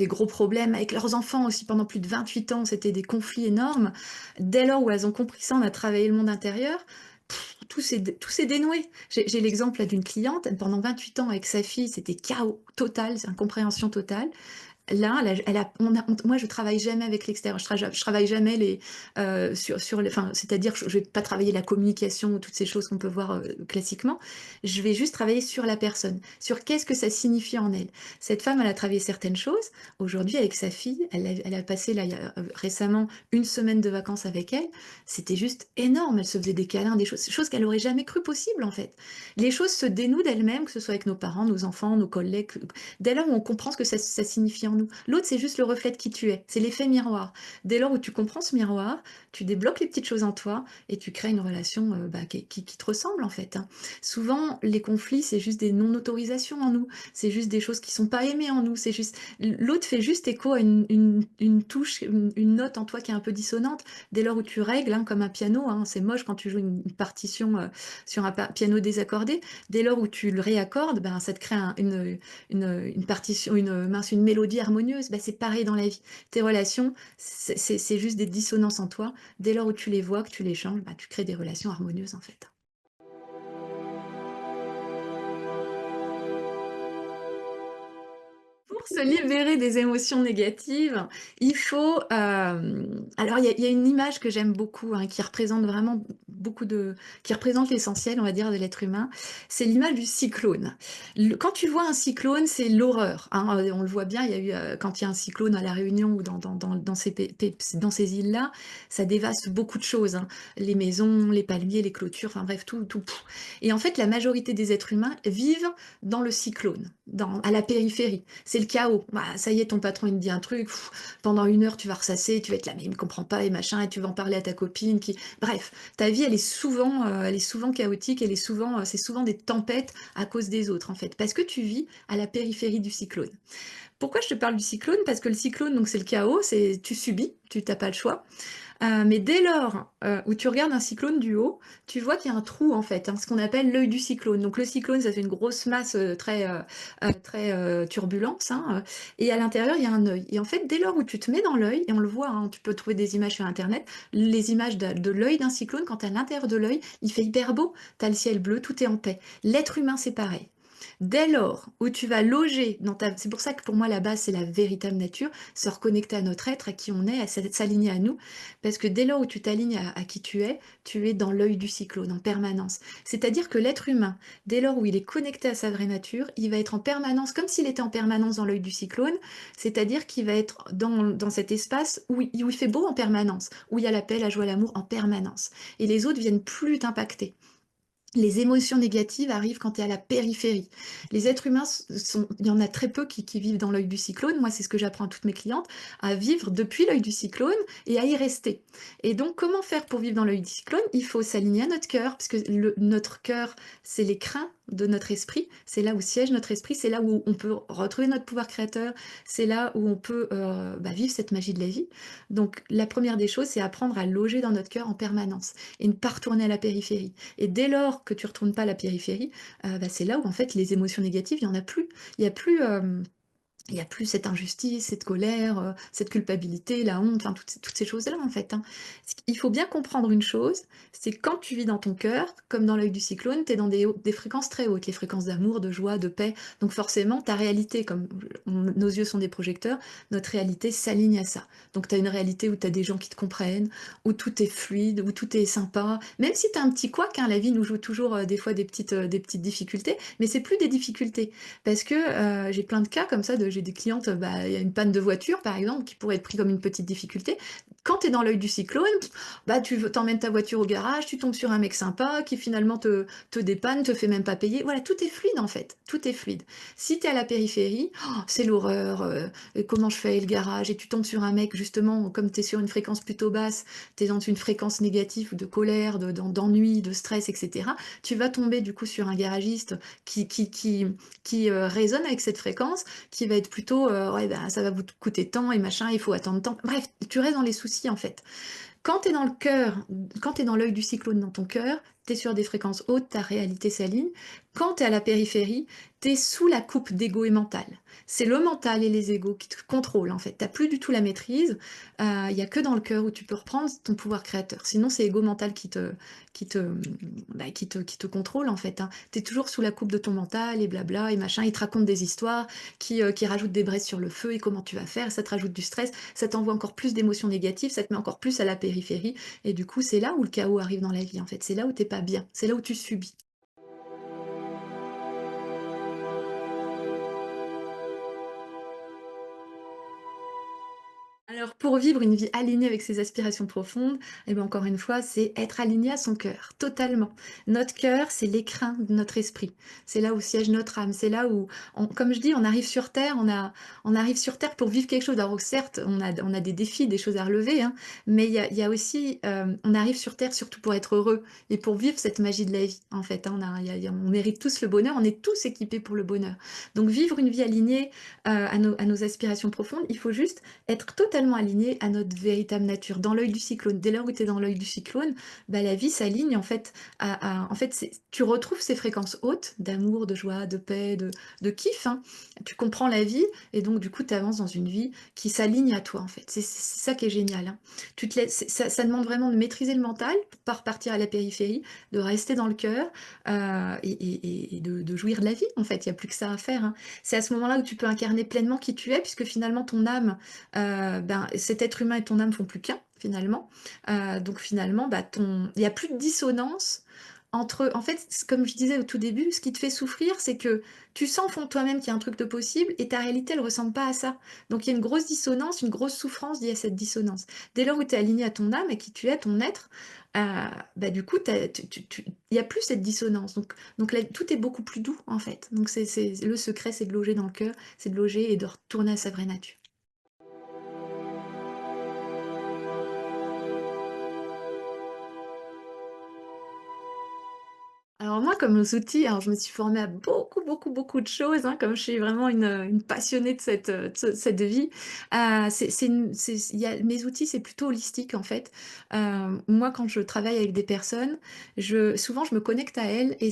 gros problèmes, avec leurs enfants aussi pendant plus de 28 ans, c'était des conflits énormes. Dès lors où elles ont compris ça, on a travaillé le monde intérieur, tout s'est dénoué. J'ai l'exemple là d'une cliente, pendant 28 ans avec sa fille, c'était chaos total, c'est incompréhension totale. Là, moi, je travaille jamais avec l'extérieur. Je travaille jamais enfin, c'est-à-dire que je vais pas travailler la communication ou toutes ces choses qu'on peut voir classiquement. Je vais juste travailler sur la personne, sur qu'est-ce que ça signifie en elle. Cette femme, elle a travaillé certaines choses. Aujourd'hui, avec sa fille, elle a passé là, récemment une semaine de vacances avec elle. C'était juste énorme. Elle se faisait des câlins, des choses qu'elle aurait jamais cru possible, en fait. Les choses se dénouent d'elles-mêmes, que ce soit avec nos parents, nos enfants, nos collègues, dès lors où on comprend ce que ça signifie en nous. L'autre, c'est juste le reflet de qui tu es. C'est l'effet miroir. Dès lors où tu comprends ce miroir, tu débloques les petites choses en toi et tu crées une relation qui te ressemble, en fait, hein. Souvent, les conflits, c'est juste des non-autorisations en nous. C'est juste des choses qui sont pas aimées en nous. C'est juste l'autre fait juste écho à une touche, une note en toi qui est un peu dissonante. Dès lors où tu règles, hein, comme un piano, hein, c'est moche quand tu joues une partition sur un piano désaccordé. Dès lors où tu le réaccordes, ben, ça te crée une partition, une mélodie harmonieuse. Ben, c'est pareil dans la vie. Tes relations, c'est juste des dissonances en toi. Dès lors où tu les vois, que tu les changes, ben, tu crées des relations harmonieuses, en fait. Pour se libérer des émotions négatives, il faut... alors, il y a une image que j'aime beaucoup, hein, qui représente vraiment qui représente l'essentiel, on va dire, de l'être humain. C'est l'image du cyclone. Quand tu vois un cyclone, c'est l'horreur, hein. On le voit bien, il y a eu, quand il y a un cyclone à La Réunion ou dans ces îles-là, ça dévaste beaucoup de choses, hein. Les maisons, les palmiers, les clôtures, enfin bref, tout, tout. Et en fait, la majorité des êtres humains vivent dans le cyclone, à la périphérie. C'est le chaos. Bah, ça y est, ton patron, il te dit un truc, pendant 1 heure, tu vas ressasser, tu vas être là, mais il me comprend pas, et machin, et tu vas en parler à ta copine. Bref, ta vie, elle est souvent chaotique, c'est souvent des tempêtes à cause des autres, en fait, parce que tu vis à la périphérie du cyclone. Pourquoi je te parle du cyclone? Parce que le cyclone, donc c'est le chaos, tu subis, tu n'as pas le choix. Mais dès lors où tu regardes un cyclone du haut, tu vois qu'il y a un trou, en fait, hein, ce qu'on appelle l'œil du cyclone. Donc le cyclone, ça fait une grosse masse très turbulence, hein, et à l'intérieur, il y a un œil. Et en fait, dès lors où tu te mets dans l'œil, et on le voit, hein, tu peux trouver des images sur Internet, les images de l'œil d'un cyclone, quand tu es à l'intérieur de l'œil, il fait hyper beau, tu as le ciel bleu, tout est en paix. L'être humain, c'est pareil. Dès lors où tu vas loger dans ta... C'est pour ça que pour moi, la base, c'est la véritable nature, se reconnecter à notre être, à qui on est, à s'aligner à nous. Parce que dès lors où tu t'alignes à qui tu es dans l'œil du cyclone en permanence. C'est-à-dire que l'être humain, dès lors où il est connecté à sa vraie nature, il va être en permanence, comme s'il était en permanence dans l'œil du cyclone, c'est-à-dire qu'il va être dans cet espace où il fait beau en permanence, où il y a la paix, la joie, l'amour en permanence. Et les autres viennent plus t'impacter. Les émotions négatives arrivent quand tu es à la périphérie. Les êtres humains, il y en a très peu qui vivent dans l'œil du cyclone. Moi, c'est ce que j'apprends à toutes mes clientes, à vivre depuis l'œil du cyclone et à y rester. Et donc, comment faire pour vivre dans l'œil du cyclone? Il faut s'aligner à notre cœur, parce que notre cœur, c'est l'écrin de notre esprit. C'est là où siège notre esprit. C'est là où on peut retrouver notre pouvoir créateur. C'est là où on peut vivre cette magie de la vie. Donc, la première des choses, c'est apprendre à loger dans notre cœur en permanence et ne pas retourner à la périphérie. Et dès lors que tu retournes pas à la périphérie, c'est là où en fait les émotions négatives, il y en a plus. Il y a plus Il y a plus cette injustice, cette colère, cette culpabilité, la honte, enfin toutes ces choses-là, en fait, hein. Ce qu'il faut bien comprendre une chose, c'est que quand tu vis dans ton cœur, comme dans l'œil du cyclone, tu es dans des fréquences très hautes, les fréquences d'amour, de joie, de paix. Donc forcément, ta réalité, comme nos yeux sont des projecteurs, notre réalité s'aligne à ça. Donc tu as une réalité où tu as des gens qui te comprennent, où tout est fluide, où tout est sympa. Même si tu as un petit couac, hein, la vie nous joue toujours des fois des petites difficultés, mais c'est plus des difficultés. Parce que, j'ai plein de cas comme ça j'ai des clientes, bah, il y a une panne de voiture par exemple qui pourrait être pris comme une petite difficulté. Quand tu es dans l'œil du cyclone, bah, tu emmènes ta voiture au garage, tu tombes sur un mec sympa qui finalement te dépanne, te fait même pas payer. Voilà, tout est fluide en fait, tout est fluide. Si tu es à la périphérie, c'est l'horreur, comment je fais le garage? Et tu tombes sur un mec justement, comme tu es sur une fréquence plutôt basse, tu es dans une fréquence négative de colère, d'ennui, de stress et cetera. Tu vas tomber du coup sur un garagiste qui qui qui résonne avec cette fréquence, qui va être plutôt, «Ouais, bah, ça va vous coûter tant et machin, il faut attendre tant». Bref, tu restes dans les soucis, en fait. Quand tu es dans le cœur, quand tu es dans l'œil du cyclone dans ton cœur, tu es sur des fréquences hautes, ta réalité s'aligne. Quand tu es à la périphérie, tu es sous la coupe d'ego et mental. C'est le mental et les égos qui te contrôlent en fait. Tu plus du tout la maîtrise. Il y a que dans le cœur où tu peux reprendre ton pouvoir créateur. Sinon, c'est ego mental qui te, qui te contrôle en fait, hein. Tu es toujours sous la coupe de ton mental et blabla et machin. Il te raconte des histoires qui rajoutent des braises sur le feu et comment tu vas faire. Ça te rajoute du stress, ça t'envoie encore plus d'émotions négatives, ça te met encore plus à la périphérie. Et du coup, c'est là où le chaos arrive dans la vie, en fait. C'est là où t'es pas bien. C'est là où tu subis. Alors, pour vivre une vie alignée avec ses aspirations profondes, eh ben, encore une fois, c'est être aligné à son cœur, totalement. Notre cœur, c'est l'écrin de notre esprit. C'est là où siège notre âme. C'est là où, comme je dis, on arrive sur Terre, on arrive sur Terre pour vivre quelque chose. Alors, certes, on a des défis, des choses à relever, hein, mais il y a aussi, on arrive sur Terre surtout pour être heureux et pour vivre cette magie de la vie, en fait, hein. On mérite tous le bonheur, on est tous équipés pour le bonheur. Donc, vivre une vie alignée à nos aspirations profondes, il faut juste être totalement aligné à notre véritable nature. Dans l'œil du cyclone, dès lors où tu es dans l'œil du cyclone, bah, la vie s'aligne en fait en fait, tu retrouves ces fréquences hautes d'amour, de joie, de paix, de kiff, hein. Tu comprends la vie et donc du coup, tu avances dans une vie qui s'aligne à toi en fait. C'est ça qui est génial, hein. Tu te laisses, ça demande vraiment de maîtriser le mental pour pas repartir à la périphérie, de rester dans le cœur et de jouir de la vie en fait. Il n'y a plus que ça à faire, hein. C'est à ce moment-là où tu peux incarner pleinement qui tu es puisque finalement ton âme ben, cet être humain et ton âme font plus qu'un, finalement. Donc finalement, bah, il y a plus de dissonance entre en fait, comme je disais au tout début, ce qui te fait souffrir, c'est que tu sens au fond de toi-même qu'il y a un truc de possible et ta réalité, elle ressemble pas à ça. Donc il y a une grosse dissonance, une grosse souffrance liée à cette dissonance. Dès lors où tu es aligné à ton âme, et qui tu es, ton être, heu, bah, du coup, il y a plus cette dissonance. Donc là, tout est beaucoup plus doux, en fait. Donc c'est le secret, c'est de loger dans le cœur, c'est de loger et de retourner à sa vraie nature. Alors moi, comme outils, alors je me suis formée à beaucoup, beaucoup, beaucoup de choses, hein, comme je suis vraiment une passionnée de cette vie. Il y a mes outils, c'est plutôt holistique, en fait. Moi, quand je travaille avec des personnes, souvent, je me connecte à elles et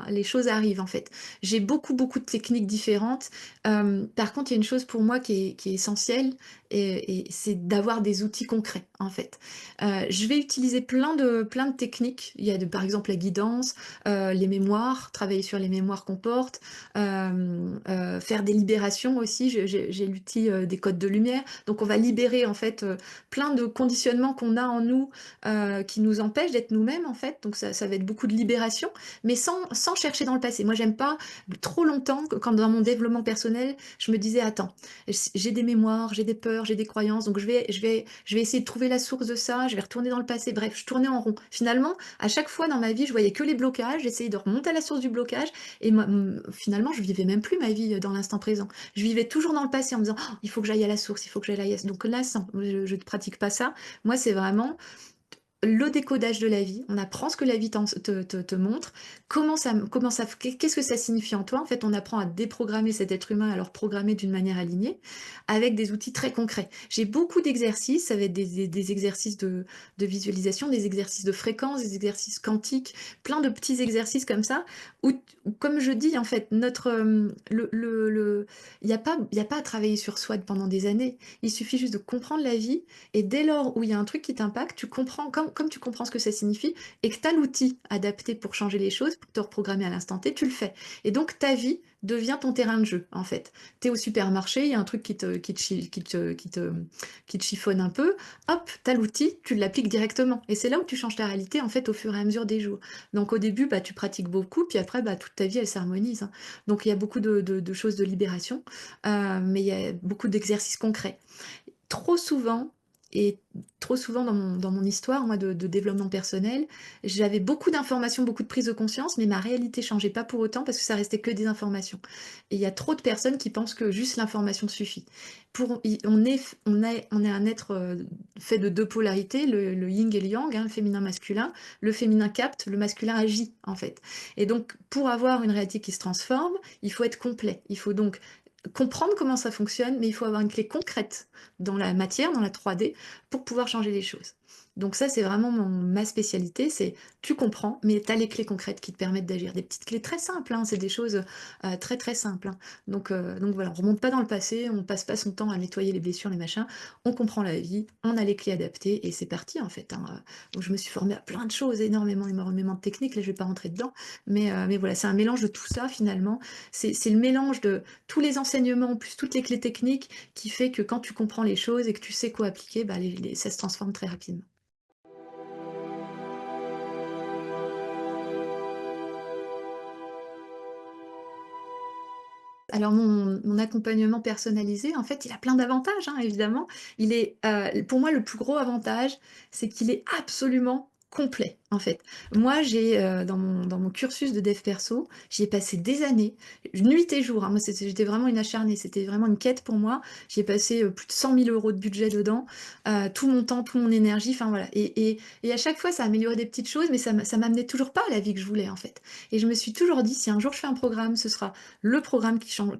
les choses arrivent, en fait. J'ai beaucoup, beaucoup de techniques différentes. Par contre, il y a une chose pour moi qui est essentielle et c'est d'avoir des outils concrets, en fait. Je vais utiliser plein de techniques. Il y a par exemple la guidance, les mémoires, travailler sur les mémoires qu'on porte, faire des libérations aussi. J'ai l'outil, des codes de lumière. Donc on va libérer en fait, plein de conditionnements qu'on a en nous, qui nous empêchent d'être nous-mêmes en fait. Donc ça va être beaucoup de libération, mais sans chercher dans le passé. Moi j'aime pas trop longtemps, quand dans mon développement personnel, je me disais: «Attends, j'ai des mémoires, j'ai des peurs, j'ai des croyances, donc je vais essayer de trouver la source de ça, je vais retourner dans le passé». Bref, je tournais en rond. Finalement, à chaque fois dans ma vie, je voyais que les blocages, j'essayais de remonter à la source du blocage et finalement, je vivais même plus ma vie, dans l'instant présent. Je vivais toujours dans le passé en me disant: «Oh, il faut que j'aille à la source, il faut que j'aille à la». Donc là, non, je ne pratique pas ça. Moi, c'est vraiment le décodage de la vie, on apprend ce que la vie te montre, qu'est-ce que ça signifie en toi. En fait, on apprend à déprogrammer cet être humain, à le reprogrammer d'une manière alignée, avec des outils très concrets. J'ai beaucoup d'exercices, ça va être des exercices de visualisation, des exercices de fréquence, des exercices quantiques, plein de petits exercices comme ça, où comme je dis, en fait, il y a pas à travailler sur soi pendant des années. Il suffit juste de comprendre la vie et dès lors où il y a un truc qui t'impacte, tu comprends, comme tu comprends ce que ça signifie et que tu as l'outil adapté pour changer les choses, pour te reprogrammer à l'instant T, tu le fais. Et donc ta vie devient ton terrain de jeu, en fait. Tu es au supermarché, il y a un truc qui te chiffonne un peu, hop, tu as l'outil, tu l'appliques directement. Et c'est là où tu changes ta réalité, en fait, au fur et à mesure des jours. Donc au début, bah, tu pratiques beaucoup, puis après, bah, toute ta vie, elle s'harmonise, hein. Donc il y a beaucoup de choses de libération, mais il y a beaucoup d'exercices concrets. Trop souvent et trop souvent dans mon histoire, moi, de développement personnel, j'avais beaucoup d'informations, beaucoup de prise de conscience, mais ma réalité changeait pas pour autant parce que ça restait que des informations. Et il y a trop de personnes qui pensent que juste l'information suffit. On est un être fait de deux polarités, le yin et le yang, hein, le féminin masculin. Le féminin capte, le masculin agit, en fait. Et donc, pour avoir une réalité qui se transforme, il faut être complet. Il faut donc comprendre comment ça fonctionne, mais il faut avoir une clé concrète dans la matière, dans la 3D, pour pouvoir changer les choses. Donc ça, c'est vraiment ma spécialité, c'est tu comprends, mais tu as les clés concrètes qui te permettent d'agir. Des petites clés très simples, hein, c'est des choses très très simples, hein. Donc voilà, on remonte pas dans le passé, on passe pas son temps à nettoyer les blessures, les machins, on comprend la vie, on a les clés adaptées, et c'est parti en fait, hein. Donc je me suis formée à plein de choses, énormément de techniques, là je vais pas rentrer dedans, mais voilà, c'est un mélange de tout ça finalement, c'est le mélange de tous les enseignements, plus toutes les clés techniques, qui fait que quand tu comprends les choses et que tu sais quoi appliquer, bah, ça se transforme très rapidement. Alors mon accompagnement personnalisé, en fait, il a plein d'avantages, hein, évidemment. Pour moi, le plus gros avantage, c'est qu'il est absolument complet, en fait. Moi, dans mon cursus de dev perso, j'y ai passé des années, nuit et jour, hein. Moi, j'étais vraiment une acharnée, c'était vraiment une quête pour moi. J'y ai passé, plus de 100 000 € de budget dedans, tout mon temps, toute mon énergie, enfin voilà. Et à chaque fois, ça a amélioré des petites choses, mais ça m'amenait toujours pas à la vie que je voulais, en fait. Et je me suis toujours dit: «Si un jour je fais un programme, ce sera le programme qui change,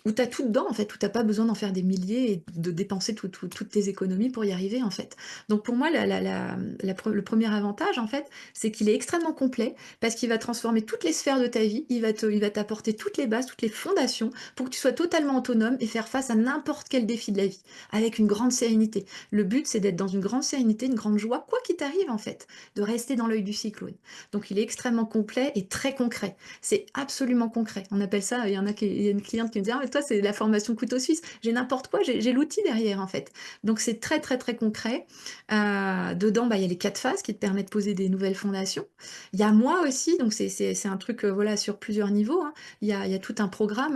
où tu as tout dedans, en fait, où tu as pas besoin d'en faire des milliers et de dépenser toutes tes économies pour y arriver, en fait. Donc pour moi, le premier avantage, en fait, c'est qu'il est extrêmement complet parce qu'il va transformer toutes les sphères de ta vie. Il va t'apporter toutes les bases, toutes les fondations pour que tu sois totalement autonome et faire face à n'importe quel défi de la vie avec une grande sérénité. Le but, c'est d'être dans une grande sérénité, une grande joie, quoi qu'il t'arrive, en fait, de rester dans l'œil du cyclone. Donc il est extrêmement complet et très concret. C'est absolument concret. On appelle ça, il y a une cliente qui me dit: «Ah mais toi c'est la formation couteau suisse». J'ai n'importe quoi, j'ai l'outil derrière en fait. Donc c'est très, très, très concret. Dedans, bah, il y a les 4 phases qui te permettent de poser des nouvelles fondations. Il y a moi aussi, donc c'est un truc, voilà, sur plusieurs niveaux, hein. Il y a tout un programme,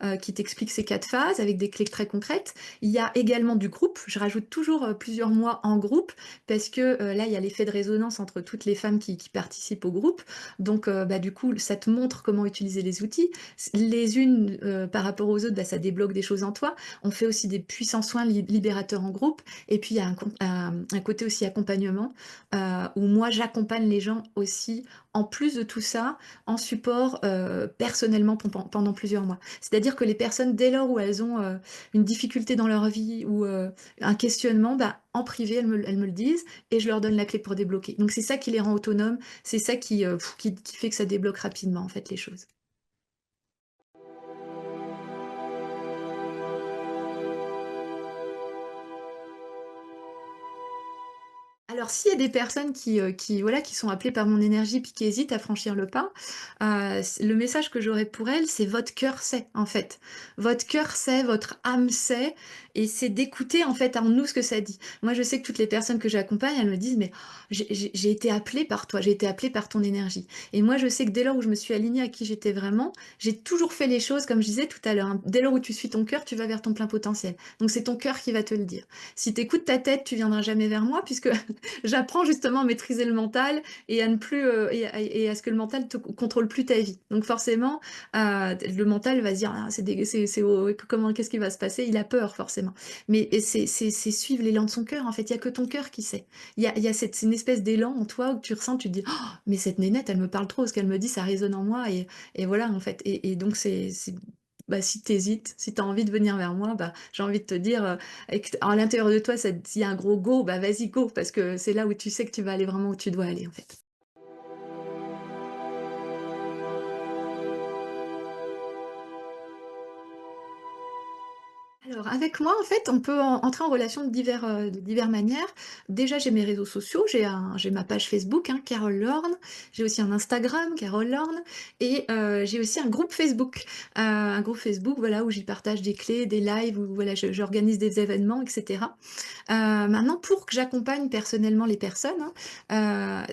hein, qui t'explique ces 4 phases avec des clés très concrètes. Il y a également du groupe. Je rajoute toujours, plusieurs mois en groupe parce que, là, il y a l'effet de résonance entre toutes les femmes qui participent au groupe. Donc, bah, du coup, ça te montre comment utiliser les outils. Les unes, par rapport aux autres, bah, ça débloque des choses en toi. On fait aussi des puissants soins libérateurs en groupe. Et puis, il y a un côté aussi accompagnement, où moi, j'accompagne les gens aussi, en plus de tout ça, en support, personnellement pendant plusieurs mois. C'est-à-dire que les personnes, dès lors où elles ont une difficulté dans leur vie ou un questionnement, bah, en privé, elles me le disent et je leur donne la clé pour débloquer. Donc c'est ça qui les rend autonomes, c'est ça qui fait que ça débloque rapidement, en fait, les choses. Alors s'il y a des personnes voilà, qui sont appelées par mon énergie puis qui hésitent à franchir le pas, le message que j'aurais pour elles, c'est votre cœur sait, en fait. Votre cœur sait, votre âme sait et c'est d'écouter, en fait, en nous ce que ça dit. Moi, je sais que toutes les personnes que j'accompagne, elles me disent: «Mais j'ai été appelée par toi, j'ai été appelée par ton énergie» et moi, je sais que dès lors où je me suis alignée à qui j'étais vraiment, j'ai toujours fait les choses comme je disais tout à l'heure, hein. Dès lors où tu suis ton cœur, tu vas vers ton plein potentiel. Donc c'est ton cœur qui va te le dire. Si tu écoutes ta tête, tu viendras jamais vers moi puisque J'apprends justement à maîtriser le mental et à ne plus, et à ce que le mental te contrôle plus ta vie. Donc forcément, le mental va se dire: «Ah c'est oh, comment qu'est-ce qui va se passer?» Il a peur forcément. Mais et c'est suivre l'élan de son cœur en fait, il y a que ton cœur qui sait. Il y a cette c'est une espèce d'élan en toi où tu ressens, tu te dis: «Oh, mais cette nénette, elle me parle trop, ce qu'elle me dit, ça résonne en moi» et voilà en fait et donc c'est bah, si tu hésites, si tu as envie de venir vers moi, bah, j'ai envie de te dire, et que à l'intérieur de toi, s'il y a un gros go, bah, vas-y go, parce que c'est là où tu sais que tu vas aller vraiment où tu dois aller, en fait. Alors avec moi, en fait, on peut entrer en relation de divers manières. Déjà, j'ai mes réseaux sociaux, j'ai ma page Facebook, hein, Carole Lorne, j'ai aussi un Instagram, Carole Lorne et j'ai aussi un groupe Facebook, voilà, où j'y partage des clés, des lives, où voilà, j'organise des événements et cetera. Maintenant pour que j'accompagne personnellement les personnes, hein,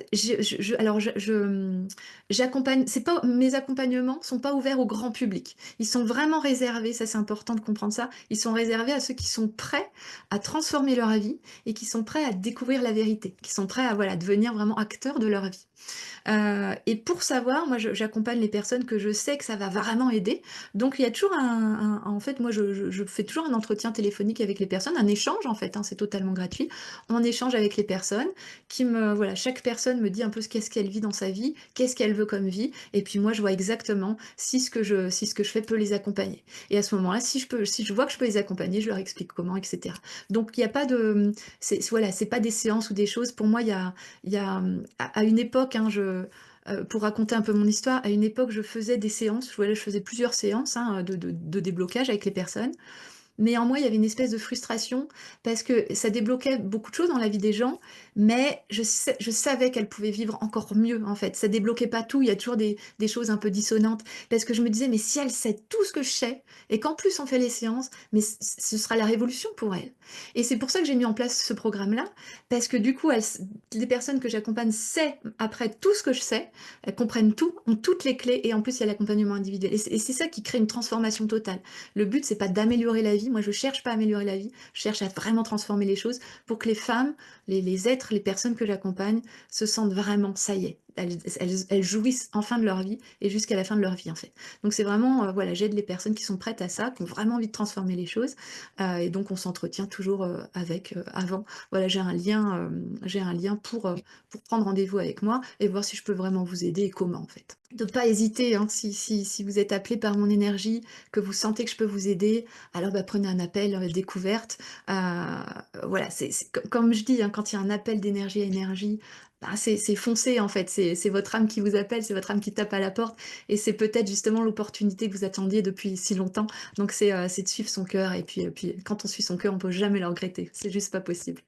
j'accompagne c'est pas mes accompagnements sont pas ouverts au grand public. Ils sont vraiment réservés, ça c'est important de comprendre ça, ils sont réservés à ceux qui sont prêts à transformer leur vie et qui sont prêts à découvrir la vérité, qui sont prêts à voilà, devenir vraiment acteurs de leur vie. Et pour savoir, moi, j'accompagne les personnes que je sais que ça va vraiment aider. Donc il y a toujours en fait, moi, je fais toujours un entretien téléphonique avec les personnes, un échange, en fait, hein, c'est totalement gratuit. On échange avec les personnes voilà, chaque personne me dit un peu qu'est-ce qu'elle vit dans sa vie, qu'est-ce qu'elle veut comme vie et puis moi, je vois exactement si ce que je fais peut les accompagner et à ce moment-là, si je vois que je peux les accompagner, je leur explique comment et cetera. Donc il y a pas de, voilà, c'est pas des séances ou des choses. Pour moi, à une époque, hein, pour raconter un peu mon histoire, à une époque, je faisais des séances, voilà, je faisais plusieurs séances, hein, de déblocage avec les personnes. Mais en moi, il y avait une espèce de frustration parce que ça débloquait beaucoup de choses dans la vie des gens, mais je savais qu'elles pouvaient vivre encore mieux, en fait. Ça débloquait pas tout, il y a toujours des choses un peu dissonantes parce que je me disais: «Mais si elle sait tout ce que je sais et qu'en plus on fait les séances, mais ce sera la révolution pour elle» et c'est pour ça que j'ai mis en place ce programme-là parce que du coup, les personnes que j'accompagne savent après tout ce que je sais, elles comprennent tout, ont toutes les clés et en plus, il y a l'accompagnement individuel et c'est ça qui crée une transformation totale. Le but, c'est pas d'améliorer la vie. Moi, je cherche pas à améliorer la vie. Je cherche à vraiment transformer les choses pour que les femmes, les êtres, les personnes que j'accompagne se sentent vraiment, ça y est, elles jouissent enfin de leur vie et jusqu'à la fin de leur vie, en fait. Donc, c'est vraiment, voilà, j'aide les personnes qui sont prêtes à ça, qui ont vraiment envie de transformer les choses. Et donc, on s'entretient toujours avant. Voilà, j'ai un lien pour prendre rendez-vous avec moi et voir si je peux vraiment vous aider et comment, en fait. De pas hésiter, hein, si vous êtes appelé par mon énergie, que vous sentez que je peux vous aider, alors bah, prenez un appel découverte. Voilà, comme je dis, hein, quand il y a un appel d'énergie à énergie, bah, c'est foncé en fait, c'est votre âme qui vous appelle, c'est votre âme qui tape à la porte, et c'est peut-être justement l'opportunité que vous attendiez depuis si longtemps. Donc c'est de suivre son cœur, et puis quand on suit son cœur, on peut jamais le regretter, c'est juste pas possible.